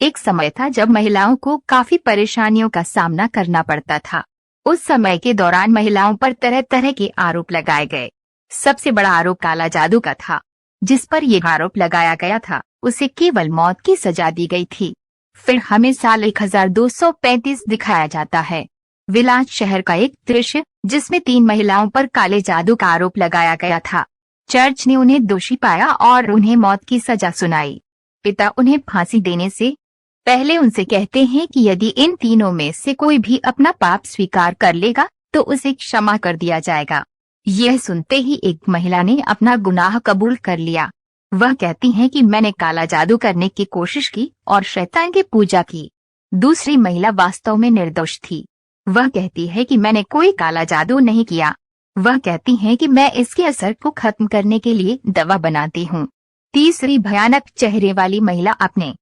एक समय था जब महिलाओं को काफी परेशानियों का सामना करना पड़ता था। उस समय के दौरान महिलाओं पर तरह तरह के आरोप लगाए गए। सबसे बड़ा आरोप काला जादू का था। जिस पर यह आरोप लगाया गया था उसे केवल मौत की सजा दी गई थी। फिर हमें साल 1235 दिखाया जाता है। विलास शहर का एक दृश्य जिसमें 3 महिलाओं पर काले जादू का आरोप लगाया गया था। चर्च ने उन्हें दोषी पाया और उन्हें मौत की सजा सुनाई। पिता उन्हें फांसी देने से पहले उनसे कहते हैं कि यदि इन तीनों में से कोई भी अपना पाप स्वीकार कर लेगा तो उसे क्षमा कर दिया जाएगा। यह सुनते ही एक महिला ने अपना गुनाह कबूल कर लिया। वह कहती हैं कि मैंने काला जादू करने की कोशिश की और शैतान की पूजा की। दूसरी महिला वास्तव में निर्दोष थी। वह कहती है कि मैंने कोई काला जादू नहीं किया। वह कहती हैं कि मैं इसके असर को खत्म करने के लिए दवा बनाती हूँ। तीसरी भयानक चेहरे वाली महिला अपने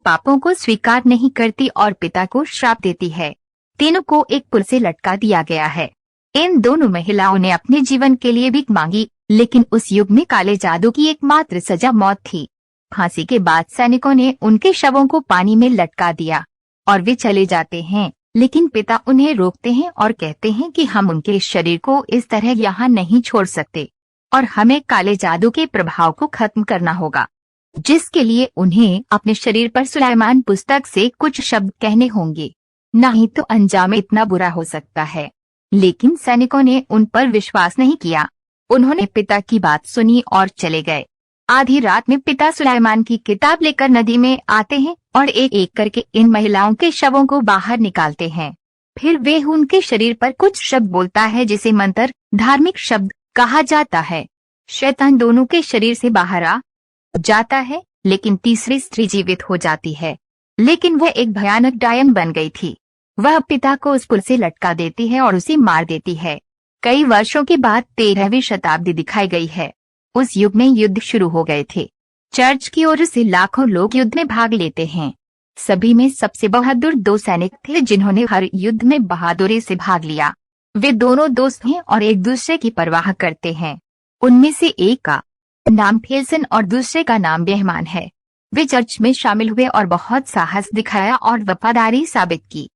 पापों को स्वीकार नहीं करती और पिता को श्राप देती है। तीनों को एक पुल से लटका दिया गया है। इन दोनों महिलाओं ने अपने जीवन के लिए भीख मांगी, लेकिन उस युग में काले जादू की एकमात्र सजा मौत थी। फांसी के बाद सैनिकों ने उनके शवों को पानी में लटका दिया और वे चले जाते हैं, लेकिन पिता उन्हें रोकते हैं और कहते हैं कि हम उनके शरीर को इस तरह यहाँ नहीं छोड़ सकते और हमें काले जादू के प्रभाव को खत्म करना होगा, जिसके लिए उन्हें अपने शरीर पर सुलाइमान पुस्तक से कुछ शब्द कहने होंगे, नहीं तो अंजाम इतना बुरा हो सकता है। लेकिन सैनिकों ने उन पर विश्वास नहीं किया। उन्होंने पिता की बात सुनी और चले गए। आधी रात में पिता सुलाइमान की किताब लेकर नदी में आते हैं और एक एक करके इन महिलाओं के शवों को बाहर निकालते हैं। फिर वे उनके शरीर पर कुछ शब्द बोलता है जिसे मंत्र, धार्मिक शब्द कहा जाता है। शैतान दोनों के शरीर से बाहर आ जाता है, लेकिन तीसरी स्त्री जीवित हो जाती है। लेकिन वह एक भयानक डायन बन गई थी। वह पिता को उस पुल से लटका देती है और उसे मार देती है। कई वर्षों के बाद 13वीं शताब्दी दिखाई गई है। उस युग में युद्ध शुरू हो गए थे। चर्च की ओर से लाखों लोग युद्ध में भाग लेते हैं। सभी में सबसे बहादुर 2 सैनिक थे जिन्होंने हर युद्ध में बहादुरी से भाग लिया। वे दोनों दोस्त हैं और एक दूसरे की परवाह करते हैं। उनमें से एक का नाम फेल्सन और दूसरे का नाम बेहमान है। वे चर्च में शामिल हुए और बहुत साहस दिखाया और वफादारी साबित की।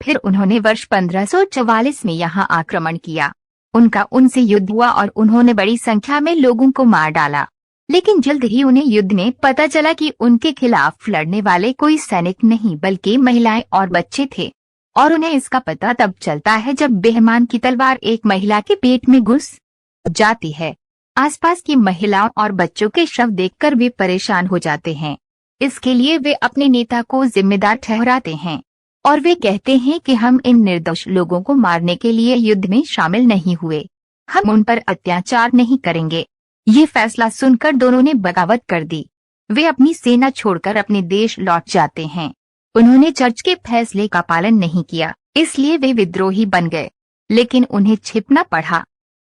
फिर उन्होंने वर्ष 1544 में यहाँ आक्रमण किया। उनका उनसे युद्ध हुआ और उन्होंने बड़ी संख्या में लोगों को मार डाला। लेकिन जल्द ही उन्हें युद्ध में पता चला कि उनके खिलाफ लड़ने वाले कोई सैनिक नहीं बल्कि महिलाएं और बच्चे थे। और उन्हें इसका पता तब चलता है जब बेहमान की तलवार एक महिला के पेट में घुस जाती है। आसपास की महिलाओं और बच्चों के शव देखकर वे परेशान हो जाते हैं। इसके लिए वे अपने नेता को जिम्मेदार ठहराते हैं और वे कहते हैं कि हम इन निर्दोष लोगों को मारने के लिए युद्ध में शामिल नहीं हुए। हम उन पर अत्याचार नहीं करेंगे। ये फैसला सुनकर दोनों ने बगावत कर दी। वे अपनी सेना छोड़कर अपने देश लौट जाते हैं। उन्होंने चर्च के फैसले का पालन नहीं किया, इसलिए वे विद्रोही बन गए। लेकिन उन्हें छिपना पड़ा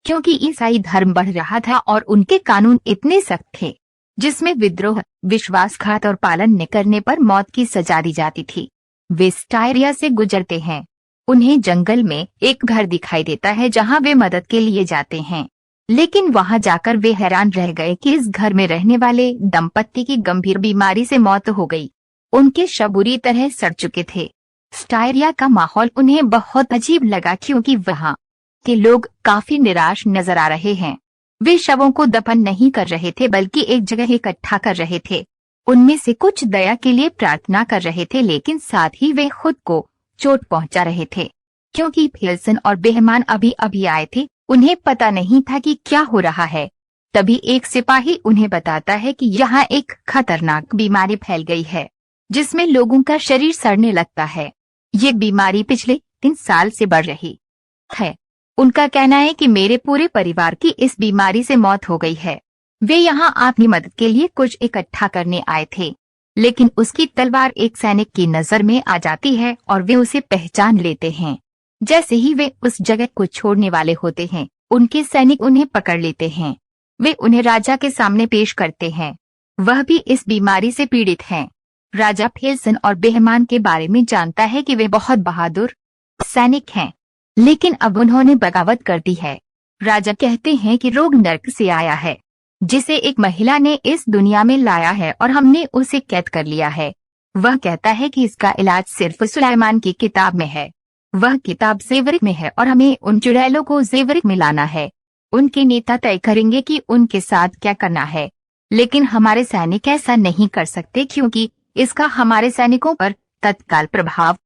क्योंकि ईसाई धर्म बढ़ रहा था और उनके कानून इतने सख्त थे जिसमें विद्रोह, विश्वासघात और पालन न करने पर मौत की सजा दी जाती थी। वे स्टायरिया से गुजरते हैं। उन्हें जंगल में एक घर दिखाई देता है जहां वे मदद के लिए जाते हैं। लेकिन वहां जाकर वे हैरान रह गए कि इस घर में रहने वाले दंपत्ति की गंभीर बीमारी से मौत हो गई। उनके शव बुरी तरह सड़ चुके थे। स्टायरिया का माहौल उन्हें बहुत अजीब लगा क्योंकि वहां के लोग काफी निराश नजर आ रहे हैं। वे शवों को दफन नहीं कर रहे थे बल्कि एक जगह इकट्ठा कर रहे थे। उनमें से कुछ दया के लिए प्रार्थना कर रहे थे, लेकिन साथ ही वे खुद को चोट पहुंचा रहे थे क्योंकि फेल्सन और बेहमान अभी अभी आए थे। उन्हें पता नहीं था कि क्या हो रहा है। तभी एक सिपाही उन्हें बताता है कि यहाँ एक खतरनाक बीमारी फैल गई है जिसमें लोगों का शरीर सड़ने लगता है। ये बीमारी पिछले 3 साल से बढ़ रही है। उनका कहना है कि मेरे पूरे परिवार की इस बीमारी से मौत हो गई है। वे यहाँ अपनी मदद के लिए कुछ इकट्ठा करने आए थे, लेकिन उसकी तलवार एक सैनिक की नजर में आ जाती है और वे उसे पहचान लेते हैं। जैसे ही वे उस जगह को छोड़ने वाले होते हैं, उनके सैनिक उन्हें पकड़ लेते हैं। वे उन्हें राजा के सामने पेश करते हैं। वह भी इस बीमारी से पीड़ित हैं। राजा फेल्सन और बेहमान के बारे में जानता है कि वे बहुत बहादुर सैनिक हैं, लेकिन अब उन्होंने बगावत कर दी है। राजा कहते हैं कि रोग नर्क से आया है, जिसे एक महिला ने इस दुनिया में लाया है और हमने उसे कैद कर लिया है। वह कहता है कि इसका इलाज सिर्फ सुलाइमान की किताब में है। वह किताब ज़ेवरिक में है और हमें उन चुड़ैलों को ज़ेवरिक में लाना है। उनके नेता तय करेंगे कि उनके साथ क्या करना है, लेकिन हमारे सैनिक ऐसा नहीं कर सकते क्योंकि इसका हमारे सैनिकों पर तत्काल प्रभाव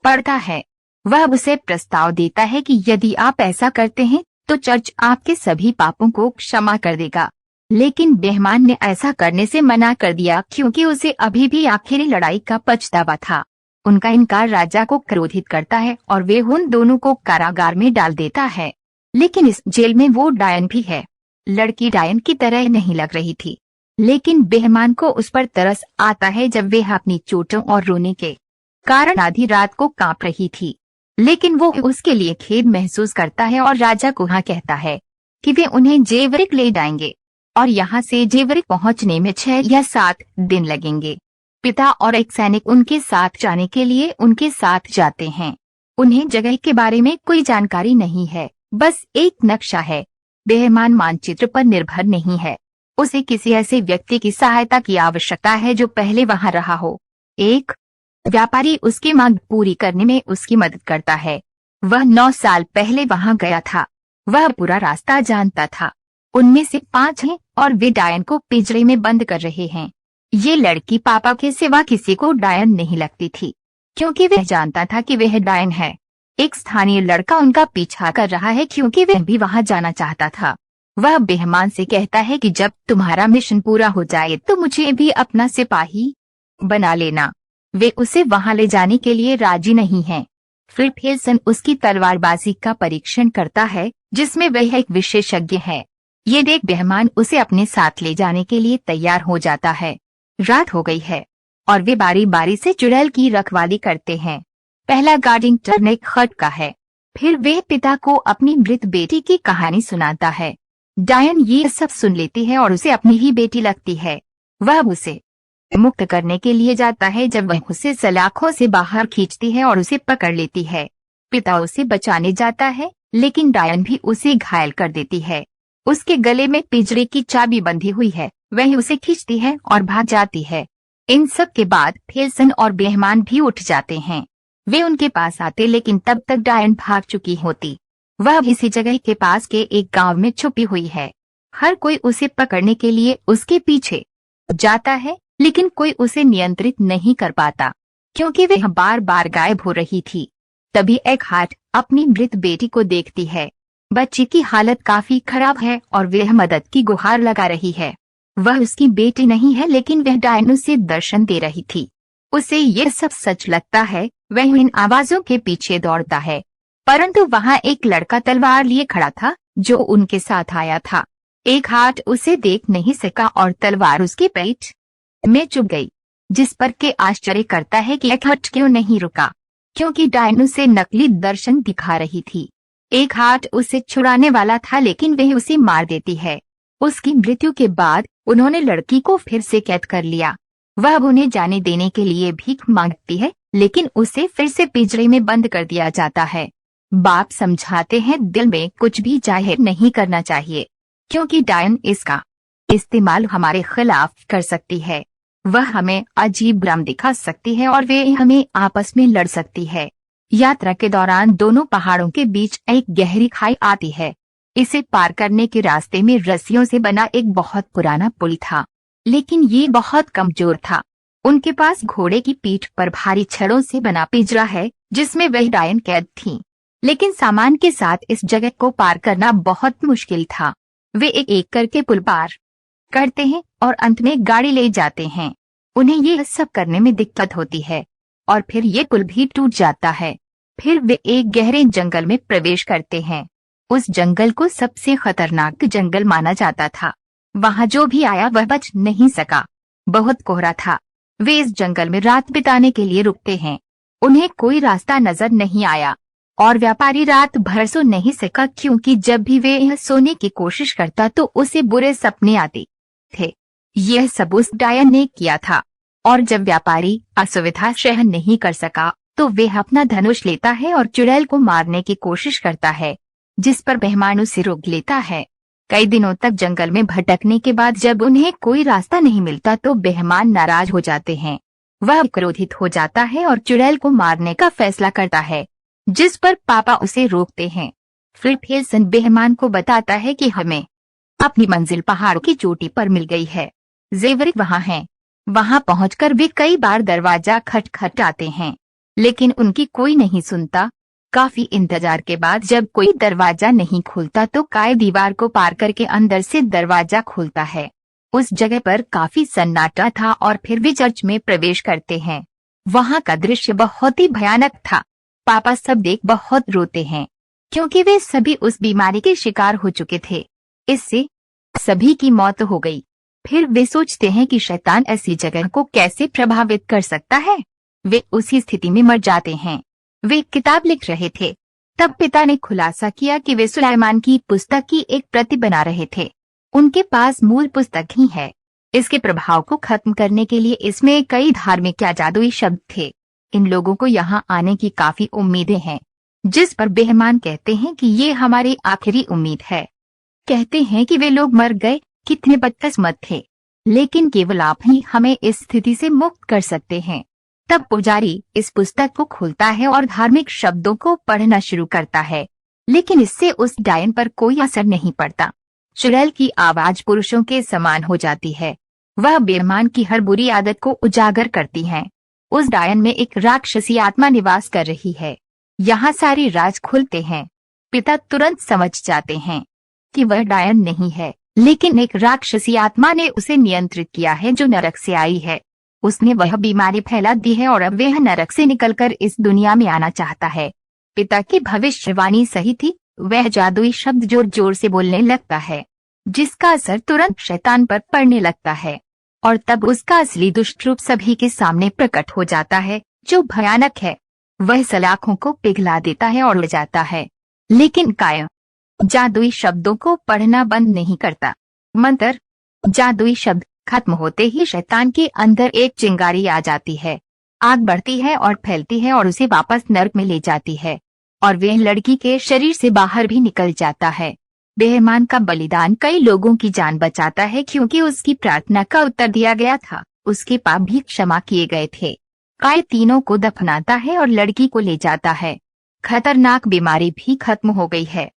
पड़ता है। वह उसे प्रस्ताव देता है कि यदि आप ऐसा करते हैं तो चर्च आपके सभी पापों को क्षमा कर देगा। लेकिन बेहमान ने ऐसा करने से मना कर दिया क्योंकि उसे अभी भी आखिरी लड़ाई का पछतावा था। उनका इनकार राजा को क्रोधित करता है और वे उन दोनों को कारागार में डाल देता है। लेकिन इस जेल में वो डायन भी है। लड़की डायन की तरह नहीं लग रही थी, लेकिन बेहमान को उस पर तरस आता है जब वे अपनी चोटों और रोने के कारण आधी रात को कांप रही थी। लेकिन वो उसके लिए खेद महसूस करता है और राजा को हाँ कहता है कि वे उन्हें जेवरिक ले जाएंगे और यहाँ से जेवरिक पहुँचने में 6 या 7 दिन लगेंगे। पिता और एक सैनिक उनके साथ जाने के लिए उनके साथ जाते हैं। उन्हें जगह के बारे में कोई जानकारी नहीं है, बस एक नक्शा है। बेहमान मानचित्र पर निर्भर नहीं है। उसे किसी ऐसे व्यक्ति की सहायता की आवश्यकता है जो पहले वहां रहा हो। एक व्यापारी उसकी मांग पूरी करने में उसकी मदद करता है। वह 9 साल पहले वहां गया था। वह पूरा रास्ता जानता था। उनमें से 5 हैं और वे डायन को पिंजरे में बंद कर रहे हैं। ये लड़की पापा के सिवा किसी को डायन नहीं लगती थी, क्योंकि वह जानता था कि वह डायन है। एक स्थानीय लड़का उनका पीछा कर रहा है क्योंकि वह भी वहां जाना चाहता था। वह बेहमान से कहता है कि जब तुम्हारा मिशन पूरा हो जाए तो मुझे भी अपना सिपाही बना लेना। वे उसे वहां ले जाने के लिए राजी नहीं हैं। फिर फेल्सन उसकी तलवारबाजी का परीक्षण करता है, जिसमें वह एक विशेषज्ञ है। ये देख बेहमान उसे अपने साथ ले जाने के लिए तैयार हो जाता है। रात हो गई है और वे बारी बारी से चुड़ैल की रखवाली करते हैं। पहला गार्डिंग टर्न एक खट का है। फिर वह पिता को अपनी मृत बेटी की कहानी सुनाता है। डायन ये सब सुन लेती है और उसे अपनी ही बेटी लगती है। वह उसे मुक्त करने के लिए जाता है जब वह उसे सलाखों से बाहर खींचती है और उसे पकड़ लेती है। पिता उसे बचाने जाता है, लेकिन डायन भी उसे घायल कर देती है। उसके गले में पिंजरे की चाबी बंधी हुई है। वह उसे खींचती है और भाग जाती है। इन सब के बाद फेल्सन और बेहमान भी उठ जाते हैं। वे उनके पास आते, लेकिन तब तक डायन भाग चुकी होती। वह इसी जगह के पास के एक गांव में छुपी हुई है। हर कोई उसे पकड़ने के लिए उसके पीछे जाता है, लेकिन कोई उसे नियंत्रित नहीं कर पाता क्योंकि वह बार बार गायब हो रही थी। तभी एक हार्ट अपनी मृत बेटी को देखती है। बच्ची की हालत काफी खराब है और वह मदद की गुहार लगा रही है। वह उसकी बेटी नहीं है, लेकिन वह डायन उसे दर्शन दे रही थी। उसे यह सब सच लगता है। वह इन आवाजों के पीछे दौड़ता है, परंतु वहां एक लड़का तलवार लिए खड़ा था जो उनके साथ आया था। एक हाथ उसे देख नहीं सका और तलवार उसके पेट में चुभ गई, जिस पर के आश्चर्य करता है कि एक हाथ क्यों नहीं रुका, क्योंकि डायन उसे नकली दर्शन दिखा रही थी। एक हाथ उसे छुड़ाने वाला था, लेकिन वह उसे मार देती है। उसकी मृत्यु के बाद उन्होंने लड़की को फिर से कैद कर लिया। वह उन्हें जाने देने के लिए भीख मांगती है, लेकिन उसे फिर से पिंजरे में बंद कर दिया जाता है। बाप समझाते हैं दिल में कुछ भी जाहिर नहीं करना चाहिए, क्योंकि डायन इसका इस्तेमाल हमारे खिलाफ कर सकती है। वह हमें अजीब भ्रम दिखा सकती है और वे हमें आपस में लड़ सकती है। यात्रा के दौरान दोनों पहाड़ों के बीच एक गहरी खाई आती है। इसे पार करने के रास्ते में रस्सियों से बना एक बहुत पुराना पुल था, लेकिन ये बहुत कमजोर था। उनके पास घोड़े की पीठ पर भारी छड़ों से बना पिंजरा है, जिसमें वह डायन कैद थीं। लेकिन सामान के साथ इस जगह को पार करना बहुत मुश्किल था। वे एक एक करके पुल पार करते हैं और अंत में गाड़ी ले जाते हैं। उन्हें यह सब करने में दिक्कत होती है और फिर ये पुल भी टूट जाता है। फिर वे एक गहरे जंगल में प्रवेश करते हैं। उस जंगल को सबसे खतरनाक जंगल माना जाता था। वहां जो भी आया वह बच नहीं सका। बहुत कोहरा था। वे इस जंगल में रात बिताने के लिए रुकते हैं। उन्हें कोई रास्ता नजर नहीं आया और व्यापारी रात भर सो नहीं सका, क्योंकि जब भी वे यह सोने की कोशिश करता तो उसे बुरे सपने आते थे। यह सब उस डायन ने किया था और जब व्यापारी असुविधा सहन नहीं कर सका तो वे अपना धनुष लेता है और चुड़ैल को मारने की कोशिश करता है। जिस पर बेहमान उसे रोक लेता है। कई दिनों तक जंगल में भटकने के बाद जब उन्हें कोई रास्ता नहीं मिलता तो बेहमान नाराज हो जाते हैं। वह क्रोधित हो जाता है और चुड़ैल को मारने का फैसला करता है, जिस पर पापा उसे रोकते हैं। फिर फेल्सन बेहमान को बताता है कि हमें अपनी मंजिल पहाड़ की चोटी पर मिल गई है। जेवरिक वहां है। वहां पहुंचकर वे कई बार दरवाजा खटखटाते हैं, लेकिन उनकी कोई नहीं सुनता। काफी इंतजार के बाद जब कोई दरवाजा नहीं खुलता तो काय दीवार को पार करके अंदर से दरवाजा खुलता है। उस जगह पर काफी सन्नाटा था और फिर वे चर्च में प्रवेश करते हैं। वहां का दृश्य बहुत ही भयानक था। पापा सब देख बहुत रोते हैं, क्योंकि वे सभी उस बीमारी के शिकार हो चुके थे। इससे सभी की मौत हो गई। फिर वे सोचते हैं कि शैतान ऐसी जगह को कैसे प्रभावित कर सकता है। वे उसी स्थिति में मर जाते हैं। वे किताब लिख रहे थे, तब पिता ने खुलासा किया कि वे सुलाइमान की पुस्तक की एक प्रति बना रहे थे। उनके पास मूल पुस्तक ही है। इसके प्रभाव को खत्म करने के लिए इसमें कई धार्मिक या जादुई शब्द थे। इन लोगों को यहाँ आने की काफी उम्मीदें हैं, जिस पर बेहमान कहते हैं कि ये हमारी आखिरी उम्मीद है। कहते हैं कि वे लोग मर गए, कितने बदकिस्मत थे, लेकिन केवल आप ही हमें इस स्थिति से मुक्त कर सकते हैं। तब पुजारी इस पुस्तक को खोलता है और धार्मिक शब्दों को पढ़ना शुरू करता है, लेकिन इससे उस डायन पर कोई असर नहीं पड़ता। चुड़ैल की आवाज पुरुषों के समान हो जाती है। वह बेईमान की हर बुरी आदत को उजागर करती है। उस डायन में एक राक्षसी आत्मा निवास कर रही है। यहाँ सारे राज खुलते हैं। पिता तुरंत समझ जाते हैं कि वह डायन नहीं है, लेकिन एक राक्षसी आत्मा ने उसे नियंत्रित किया है जो नरक से आई है। उसने वह बीमारी फैला दी है और अब वह नरक से निकलकर इस दुनिया में आना चाहता है। पिता की भविष्यवाणी सही थी। वह जादुई शब्द जोर जोर से बोलने लगता है, जिसका असर तुरंत शैतान पर पड़ने लगता है, और तब उसका असली दुष्ट रूप सभी के सामने प्रकट हो जाता है, जो भयानक है। वह सलाखों को पिघला देता है और ले जाता है, लेकिन काय जादुई शब्दों को पढ़ना बंद नहीं करता। मंत्र जादुई शब्द खत्म होते ही शैतान के अंदर एक चिंगारी आ जाती है। आग बढ़ती है और फैलती है और उसे वापस नर्क में ले जाती है, और वह लड़की के शरीर से बाहर भी निकल जाता है। बेईमान का बलिदान कई लोगों की जान बचाता है, क्योंकि उसकी प्रार्थना का उत्तर दिया गया था। उसके पाप भी क्षमा किए गए थे। काय तीनों को दफनाता है और लड़की को ले जाता है। खतरनाक बीमारी भी खत्म हो गई है।